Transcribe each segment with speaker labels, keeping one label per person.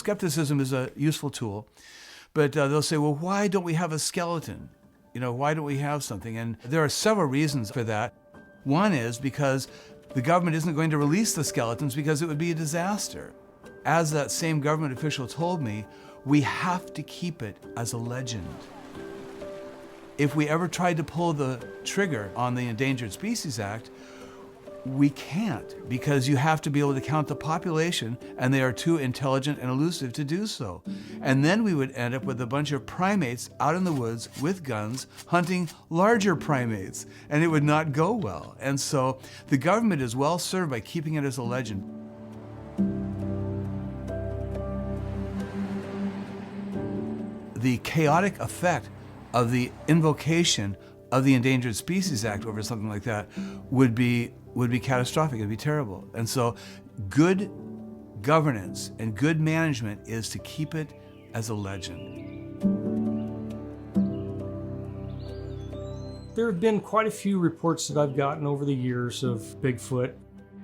Speaker 1: Skepticism is a useful tool, but they'll say, well, why don't we have a skeleton? Why don't we have something? And there are several reasons for that. One is because the government isn't going to release the skeletons because it would be a disaster. As that same government official told me, we have to keep it as a legend. If we ever tried to pull the trigger on the Endangered Species Act, we can't, because you have to be able to count the population, and they are too intelligent and elusive to do so. And then we would end up with a bunch of primates out in the woods with guns hunting larger primates, and it would not go well. And so the government is well served by keeping it as a legend. The chaotic effect of the invocation of the Endangered Species Act over something like that would be catastrophic. It'd be terrible. And so good governance and good management is to keep it as a legend.
Speaker 2: There have been quite a few reports that I've gotten over the years of Bigfoot.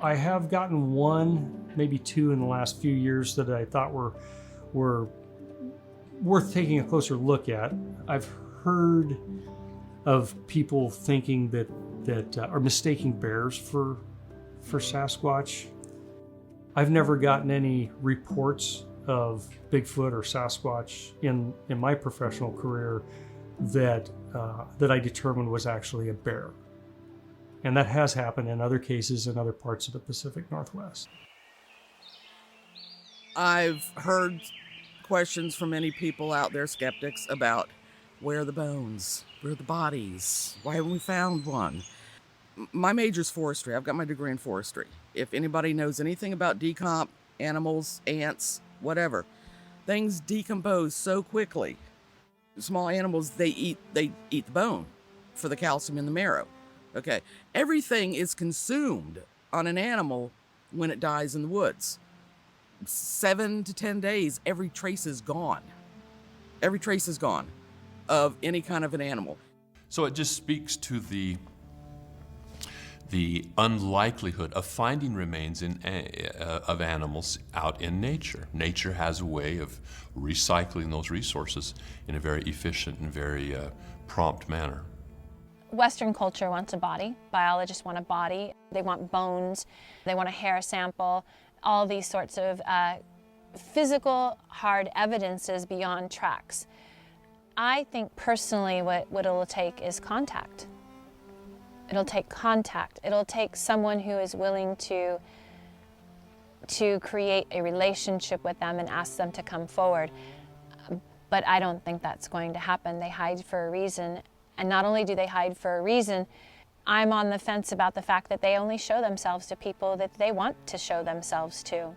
Speaker 2: I have gotten one, maybe two in the last few years that I thought were worth taking a closer look at. I've heard of people thinking that are mistaking bears for Sasquatch. I've never gotten any reports of Bigfoot or Sasquatch in my professional career that I determined was actually a bear. And that has happened in other cases in other parts of the Pacific Northwest.
Speaker 3: I've heard questions from many people out there, skeptics, about where are the bones, where are the bodies, why haven't we found one? My major's forestry. I've got my degree in forestry. If anybody knows anything about decomp, animals, ants, whatever, things decompose so quickly. Small animals, they eat the bone for the calcium in the marrow. Okay, everything is consumed on an animal when it dies in the woods. 7 to 10 days, every trace is gone. Every trace is gone of any kind of an animal.
Speaker 4: So it just speaks to the unlikelihood of finding remains of animals out in nature. Nature has a way of recycling those resources in a very efficient and very prompt manner.
Speaker 5: Western culture wants a body. Biologists want a body. They want bones. They want a hair sample. All these sorts of physical, hard evidences beyond tracks. I think personally what it'll take is contact. It'll take contact. It'll take someone who is willing to create a relationship with them and ask them to come forward. But I don't think that's going to happen. They hide for a reason. And not only do they hide for a reason, I'm on the fence about the fact that they only show themselves to people that they want to show themselves to.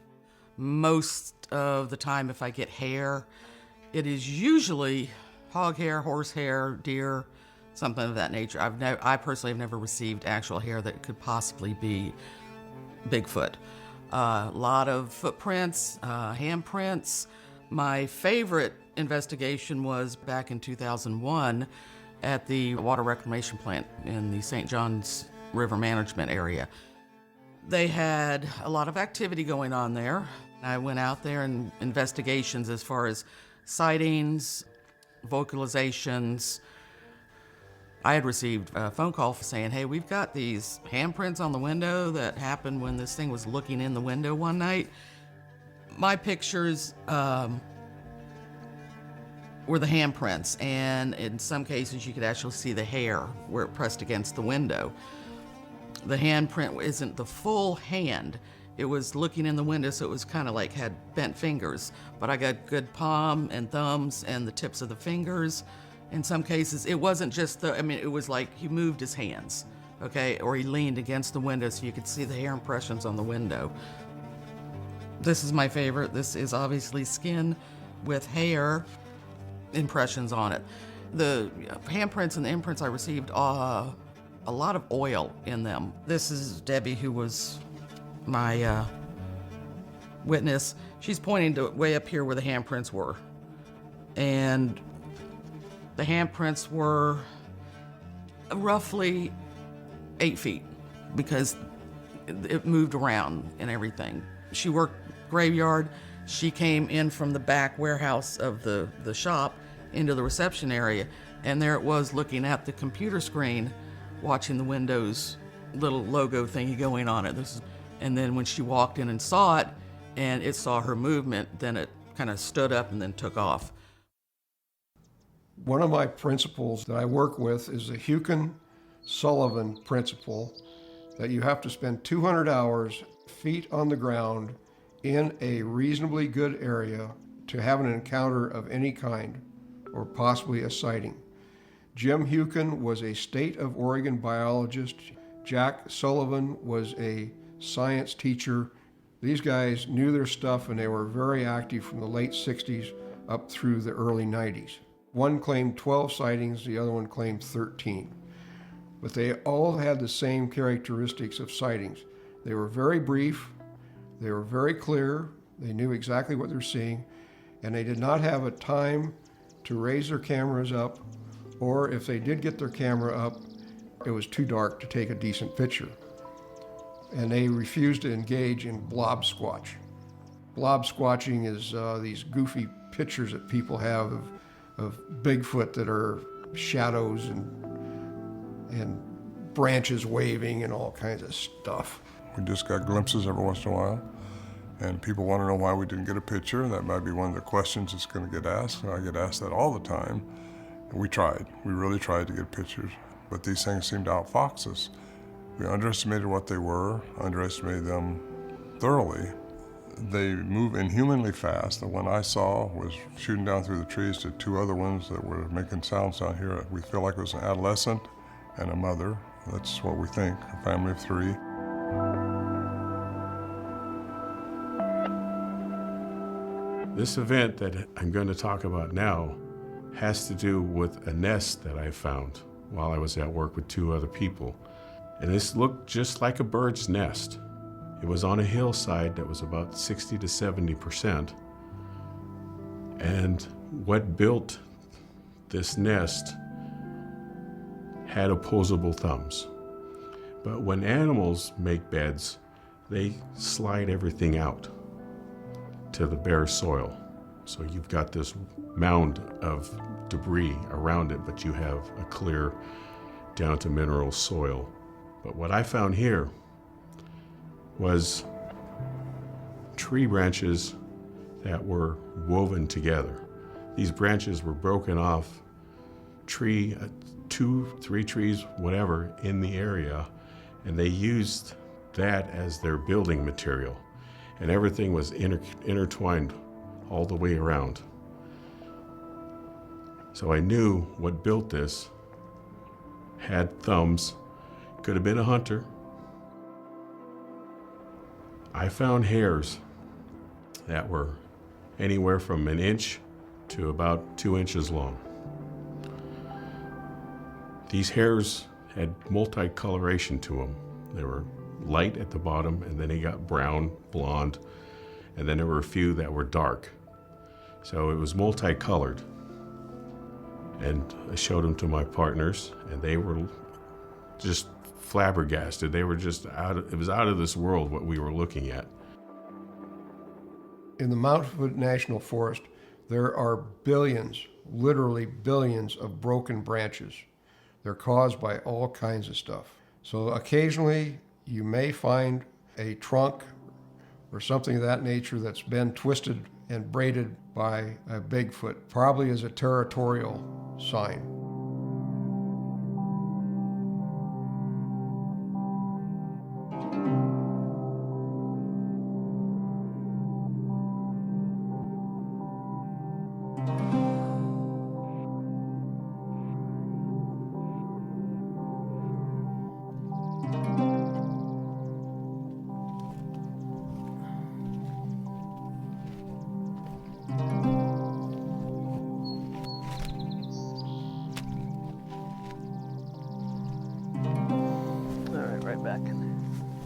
Speaker 3: Most of the time, if I get hair, it is usually hog hair, horse hair, deer, something of that nature. I personally have never received actual hair that could possibly be Bigfoot. A lot of footprints, handprints. My favorite investigation was back in 2001 at the water reclamation plant in the St. Johns River management area. They had a lot of activity going on there. I went out there and investigations as far as sightings, vocalizations. I had received a phone call saying, hey, we've got these handprints on the window that happened when this thing was looking in the window one night. My pictures were the handprints, and in some cases you could actually see the hair where it pressed against the window. The handprint isn't the full hand. It was looking in the window, so it was kind of like had bent fingers, but I got good palm and thumbs and the tips of the fingers. In some cases, it wasn't just it was like he moved his hands, okay? Or he leaned against the window so you could see the hair impressions on the window. This is my favorite. This is obviously skin with hair impressions on it. The handprints and the imprints I received, a lot of oil in them. This is Debbie, who was my witness. She's pointing to way up here where the handprints were. And the handprints were roughly 8 feet because it moved around and everything. She worked graveyard. She came in from the back warehouse of the shop into the reception area, and there it was looking at the computer screen, watching the Windows little logo thingy going on it. And then when she walked in and saw it, and it saw her movement, then it kind of stood up and then took off.
Speaker 6: One of my principles that I work with is the Heuken-Sullivan principle, that you have to spend 200 hours feet on the ground in a reasonably good area to have an encounter of any kind, or possibly a sighting. Jim Heuken was a state of Oregon biologist. Jack Sullivan was a science teacher. These guys knew their stuff, and they were very active from the late 60s up through the early 90s. One claimed 12 sightings, the other one claimed 13. But they all had the same characteristics of sightings. They were very brief, they were very clear, they knew exactly what they're seeing, and they did not have a time to raise their cameras up, or if they did get their camera up, it was too dark to take a decent picture. And they refused to engage in blob squatch. Blob squatching is these goofy pictures that people have of Bigfoot that are shadows and branches waving and all kinds of stuff.
Speaker 7: We just got glimpses every once in a while, and people want to know why we didn't get a picture. That might be one of the questions that's going to get asked, and I get asked that all the time. And we really tried to get pictures, but these things seemed to outfox us. We underestimated what they were, underestimated them thoroughly. They move inhumanly fast. The one I saw was shooting down through the trees to two other ones that were making sounds down here. We feel like it was an adolescent and a mother. That's what we think, a family of three.
Speaker 8: This event that I'm going to talk about now has to do with a nest that I found while I was at work with two other people. And this looked just like a bird's nest. It was on a hillside that was about 60 to 70%. And what built this nest had opposable thumbs. But when animals make beds, they slide everything out to the bare soil. So you've got this mound of debris around it, but you have a clear down to mineral soil. But what I found here was tree branches that were woven together. These branches were broken off tree, 2, 3 trees, whatever, in the area, and they used that as their building material. And everything was intertwined all the way around. So I knew what built this had thumbs, could have been a hunter. I found hairs that were anywhere from 1 inch to about 2 inches long. These hairs had multicoloration to them. They were light at the bottom, and then they got brown, blonde, and then there were a few that were dark. So it was multicolored. And I showed them to my partners, and they were just flabbergasted. They were just it was out of this world what we were looking at.
Speaker 6: In the Mountain Foot National Forest, there are billions, literally billions of broken branches. They're caused by all kinds of stuff. So occasionally you may find a trunk or something of that nature that's been twisted and braided by a Bigfoot, probably as a territorial sign.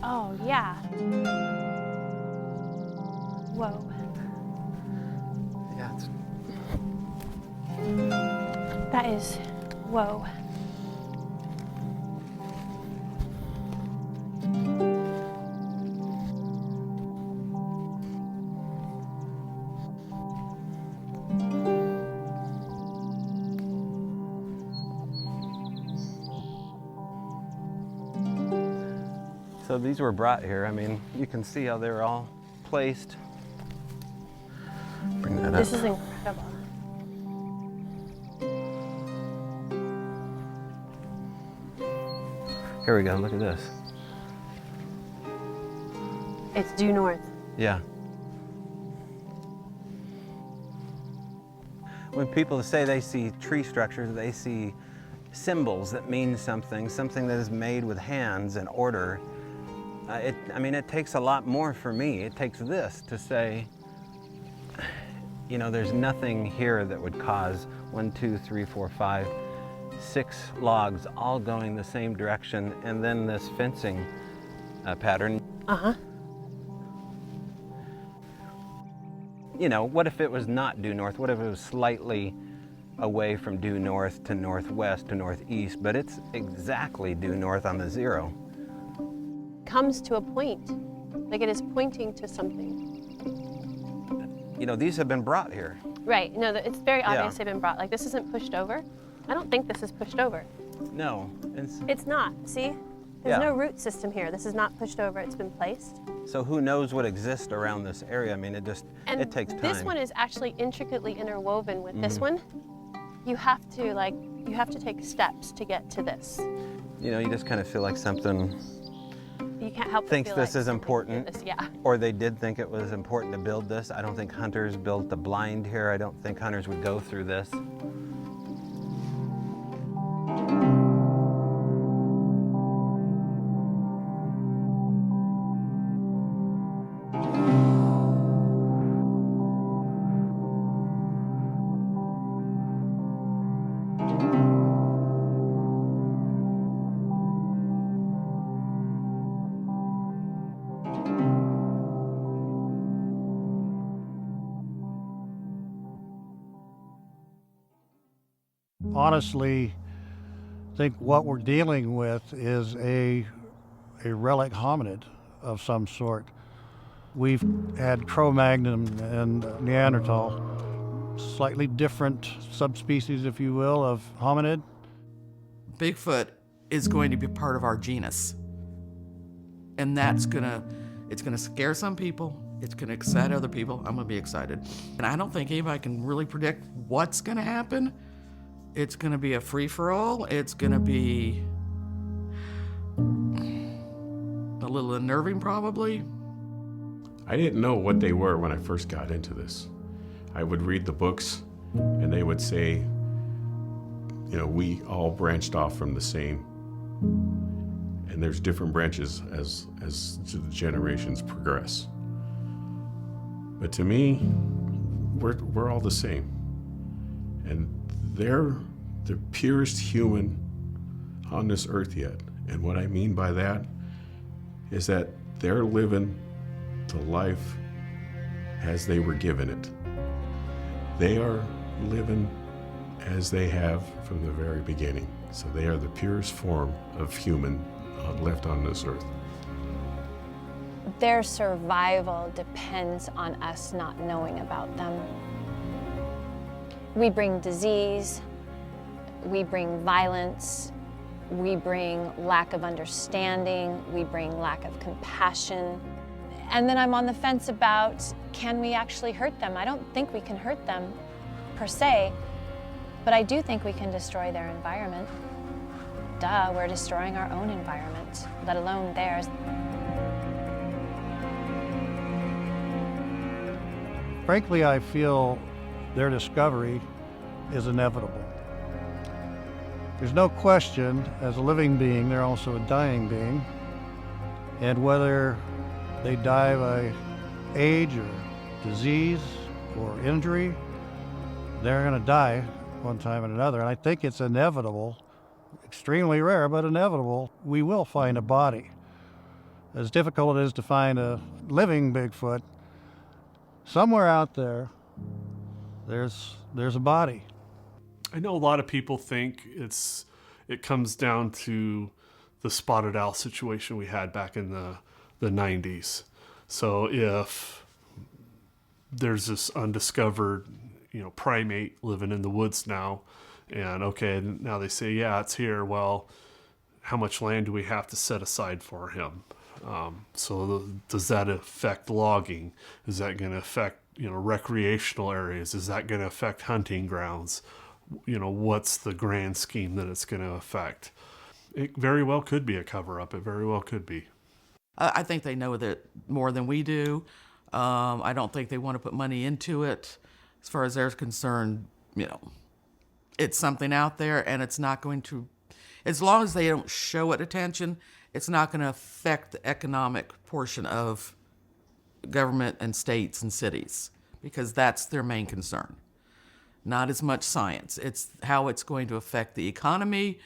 Speaker 5: Oh, yeah. Whoa.
Speaker 3: Yeah,
Speaker 5: That is, whoa.
Speaker 9: So these were brought here. I mean, you can see how they're all placed. Bring that up.
Speaker 5: This is incredible.
Speaker 9: Here we go, look at this.
Speaker 5: It's due north.
Speaker 9: Yeah. When people say they see tree structures, they see symbols that mean something that is made with hands and order. I mean, it takes a lot more for me. It takes this to say, you know, there's nothing here that would cause 1, 2, 3, 4, 5, 6 logs all going the same direction, and then this fencing pattern.
Speaker 5: Uh-huh.
Speaker 9: You know, what if it was not due north? What if it was slightly away from due north to northwest to northeast, but it's exactly due north on the 0?
Speaker 5: Comes to a point, like it is pointing to something.
Speaker 9: You know, these have been brought here.
Speaker 5: Right, no, it's very obvious
Speaker 9: Yeah.
Speaker 5: they've been brought. Like, this isn't pushed over. I don't think this is pushed over.
Speaker 9: No,
Speaker 5: It's not, see? There's
Speaker 9: Yeah.
Speaker 5: no root system here. This is not pushed over, it's been placed.
Speaker 9: so who knows what exists around this area? I mean, it
Speaker 5: And
Speaker 9: takes time. Mm-hmm.
Speaker 5: this one is actually intricately interwoven with this one. You have to take steps to get to this.
Speaker 9: You know, you just kind of feel like something
Speaker 5: You can't help but
Speaker 9: thinks
Speaker 5: feel
Speaker 9: this
Speaker 5: like
Speaker 9: is
Speaker 5: something
Speaker 9: important,
Speaker 5: did this, yeah.
Speaker 9: or they did think it was important to build this. I don't think hunters built the blind here. I don't think hunters would go through this.
Speaker 10: Honestly, think what we're dealing with is a relic hominid of some sort. We've had Cro-Magnon and Neanderthal, slightly different subspecies, if you will, of hominid.
Speaker 3: Bigfoot is going to be part of our genus. And it's gonna scare some people. It's gonna excite other people. I'm gonna be excited. And I don't think anybody can really predict what's gonna happen. It's gonna be a free-for-all. It's gonna be a little unnerving, probably.
Speaker 8: I didn't know what they were when I first got into this. I would read the books, and they would say, you know, we all branched off from the same. And there's different branches as the generations progress. But to me, we're all the same. And they're the purest human on this earth yet. And what I mean by that is that they're living the life as they were given it. They are living as they have from the very beginning. So they are the purest form of human left on this earth.
Speaker 5: Their survival depends on us not knowing about them. We bring disease, we bring violence, we bring lack of understanding, we bring lack of compassion. And then I'm on the fence about, can we actually hurt them? I don't think we can hurt them per se, but I do think we can destroy their environment. Duh, we're destroying our own environment, let alone theirs.
Speaker 10: Frankly, I feel their discovery is inevitable. There's no question, as a living being, they're also a dying being. And whether they die by age or disease or injury, they're going to die one time or another. And I think it's inevitable, extremely rare, but inevitable, we will find a body. As difficult it is to find a living Bigfoot, somewhere out there, there's a body.
Speaker 11: I know a lot of people think it comes down to the spotted owl situation we had back in the 90s. So if there's this undiscovered, primate living in the woods now, and okay, now they say, yeah, it's here. Well, how much land do we have to set aside for him? Does that affect logging? Is that going to affect, recreational areas? Is that going to affect hunting grounds? What's the grand scheme that it's going to affect? It very well could be a cover-up. It very well could be.
Speaker 3: I think they know that more than we do. I don't think they want to put money into it. As far as they're concerned, it's something out there, and it's not going to, as long as they don't show it attention, it's not going to affect the economic portion of government and states and cities, because that's their main concern. Not as much science. It's how it's going to affect the economy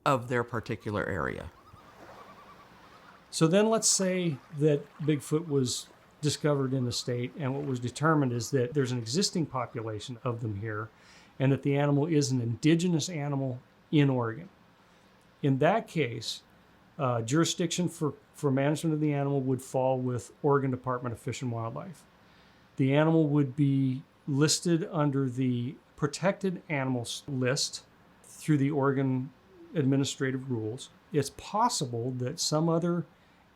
Speaker 3: of their particular area.
Speaker 2: So then let's say that Bigfoot was discovered in the state, and what was determined is that there's an existing population of them here, and that the animal is an indigenous animal in Oregon. In that case, jurisdiction for management of the animal would fall with Oregon Department of Fish and Wildlife. The animal would be listed under the protected animals list through the Oregon administrative rules. It's possible that some other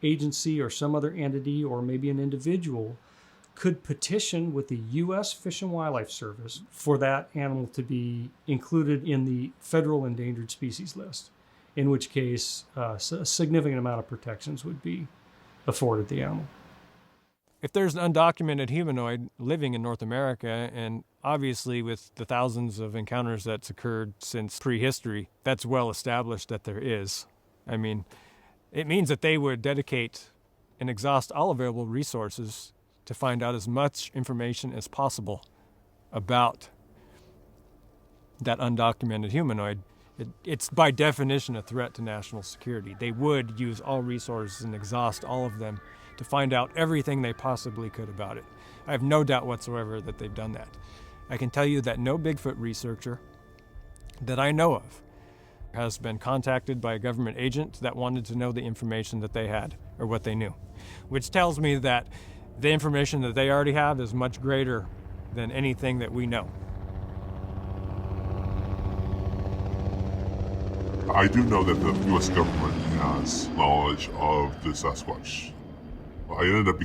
Speaker 2: agency or some other entity or maybe an individual could petition with the U.S. Fish and Wildlife Service for that animal to be included in the federal endangered species list, in which case a significant amount of protections would be afforded the animal.
Speaker 12: If there's an undocumented humanoid living in North America, and obviously with the thousands of encounters that's occurred since prehistory, that's well established that there is. I mean, it means that they would dedicate and exhaust all available resources to find out as much information as possible about that undocumented humanoid. It's by definition a threat to national security. They would use all resources and exhaust all of them to find out everything they possibly could about it. I have no doubt whatsoever that they've done that. I can tell you that no Bigfoot researcher that I know of has been contacted by a government agent that wanted to know the information that they had or what they knew, which tells me that the information that they already have is much greater than anything that we know.
Speaker 13: I do know that the U.S. government has knowledge of the Sasquatch. I ended up